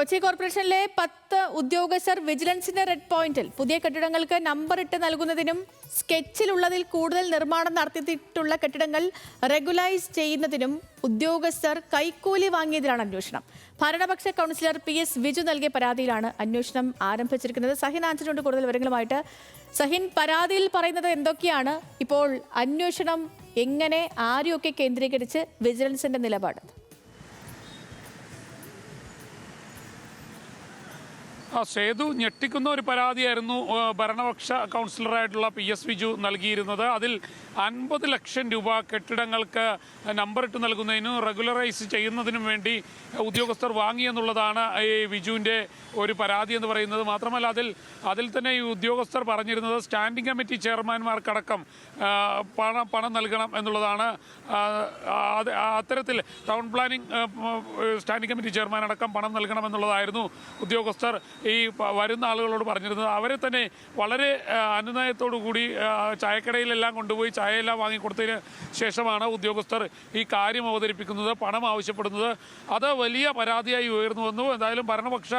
കൊച്ചി കോർപ്പറേഷനിലെ 10 ഉദ്യോഗസ്ഥർ വിജിലൻസിന്റെ റെഡ് പോയിന്റിൽ പുതിയ കെട്ടിടങ്ങൾക്ക് നമ്പർ ഇട്ട് നൽകുന്നതിനും സ്കെച്ചിലുള്ളതിൽ കൂടുതൽ നിർമ്മാണം നടത്തിയിട്ടുള്ള കെട്ടിടങ്ങൾ റെഗുലൈസ് ചെയ്യുന്നതിനും ഉദ്യോഗസ്ഥർ കൈക്കൂലി വാങ്ങിയതിലാണ് അന്വേഷണം. ഭരണപക്ഷ കൗൺസിലർ PS വിജു നൽകിയ പരാതിയിലാണ് അന്വേഷണം ആരംഭിച്ചിരിക്കുന്നത്. സഹിൻ ആൻസലുണ്ട് കൂടുതൽ വിവരങ്ങളുമായിട്ട്. സഹിൻ, പരാതിയിൽ പറയുന്നത് എന്തൊക്കെയാണ്? ഇപ്പോൾ അന്വേഷണം എങ്ങനെ, ആരെയൊക്കെ കേന്ദ്രീകരിച്ച് വിജിലൻസിന്റെ നിലപാട്? സേതു, ഞെട്ടിക്കുന്ന ഒരു പരാതിയായിരുന്നു ഭരണപക്ഷ കൗൺസിലറായിട്ടുള്ള PS വിജു നൽകിയിരുന്നത്. അതിൽ 50 ലക്ഷം രൂപ കെട്ടിടങ്ങൾക്ക് നമ്പറിട്ട് നൽകുന്നതിനും റെഗുലറൈസ് ചെയ്യുന്നതിനും വേണ്ടി ഉദ്യോഗസ്ഥർ വാങ്ങിയെന്നുള്ളതാണ് ഈ വിജുവിൻ്റെ ഒരു പരാതി എന്ന് പറയുന്നത്. മാത്രമല്ല അതിൽ തന്നെ ഈ ഉദ്യോഗസ്ഥർ പറഞ്ഞിരുന്നത് സ്റ്റാൻഡിംഗ് കമ്മിറ്റി ചെയർമാൻമാർക്കടക്കം പണം നൽകണം എന്നുള്ളതാണ്. അത്തരത്തിൽ town planning standing committee chairman അടക്കം പണം നൽകണമെന്നുള്ളതായിരുന്നു ഉദ്യോഗസ്ഥർ ഈ വരുന്ന ആളുകളോട് പറഞ്ഞിരുന്നത്. അവരെ തന്നെ വളരെ അനുനയത്തോടു കൂടി ചായക്കടയിലെല്ലാം കൊണ്ടുപോയി ചായയെല്ലാം വാങ്ങിക്കൊടുത്തതിന് ശേഷമാണ് ഉദ്യോഗസ്ഥർ ഈ കാര്യം അവതരിപ്പിക്കുന്നത്, പണം ആവശ്യപ്പെടുന്നത്. അത് വലിയ പരാതിയായി ഉയർന്നു വന്നു. എന്തായാലും ഭരണപക്ഷ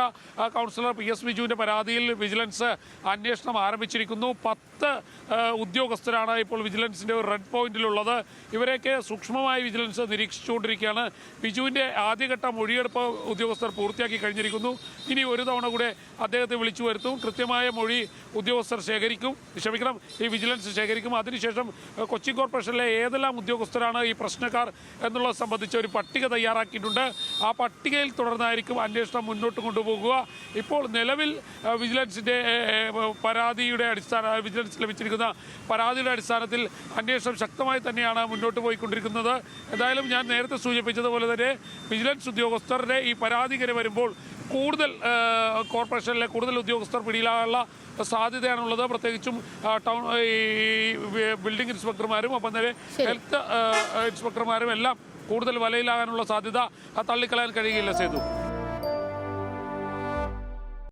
കൗൺസിലർ PS വിജുവിൻ്റെ പരാതിയിൽ വിജിലൻസ് അന്വേഷണം ആരംഭിച്ചിരിക്കുന്നു. 10 ഉദ്യോഗസ്ഥരാണ് ഇപ്പോൾ വിജിലൻസിൻ്റെ ഒരു റെഡ് പോയിന്റിലുള്ളത്. ഇവരെയൊക്കെ സൂക്ഷ്മമായി വിജിലൻസ് നിരീക്ഷിച്ചുകൊണ്ടിരിക്കുകയാണ്. വിജുവിൻ്റെ ആദ്യഘട്ട മൊഴിയെടുപ്പ് ഉദ്യോഗസ്ഥർ പൂർത്തിയാക്കി കഴിഞ്ഞിരിക്കുന്നു. ഇനി ഒരു തവണ കൂടെ അദ്ദേഹത്തെ വിളിച്ചു വരുത്തും. കൃത്യമായ മൊഴി ഉദ്യോഗസ്ഥർ ഈ വിജിലൻസ് ശേഖരിക്കും. അതിനുശേഷം കൊച്ചി കോർപ്പറേഷനിലെ ഏതെല്ലാം ഉദ്യോഗസ്ഥരാണ് ഈ പ്രശ്നക്കാർ എന്നുള്ളത് സംബന്ധിച്ച് ഒരു പട്ടിക തയ്യാറാക്കിയിട്ടുണ്ട്. ആ പട്ടികയിൽ തുടർന്നായിരിക്കും അന്വേഷണം മുന്നോട്ട് കൊണ്ടുപോകുക. ഇപ്പോൾ നിലവിൽ വിജിലൻസിൻ്റെ വിജിലൻസ് ലഭിച്ചിരിക്കുന്ന പരാതിയുടെ അടിസ്ഥാനത്തിൽ അന്വേഷണം ശക്തമായി തന്നെയാണ് മുന്നോട്ട് പോയിക്കൊണ്ടിരിക്കുന്നത്. എന്തായാലും ഞാൻ നേരത്തെ സൂചിപ്പിച്ചതുപോലെ തന്നെ വിജിലൻസ് ഉദ്യോഗസ്ഥരുടെ ഈ പരാതി ഇങ്ങനെ വരുമ്പോൾ കോർപ്പറേഷനിലെ കൂടുതൽ ഉദ്യോഗസ്ഥർ പിടിയിലാകാനുള്ള സാധ്യതയാണുള്ളത്. പ്രത്യേകിച്ചും ബിൽഡിംഗ് ഇൻസ്പെക്ടർമാരും ഒപ്പം തന്നെ ഹെൽത്ത് ഇൻസ്പെക്ടർമാരും എല്ലാം കൂടുതൽ വലയിലാകാനുള്ള സാധ്യത തള്ളിക്കളയാൻ കഴിയില്ല. സേതു.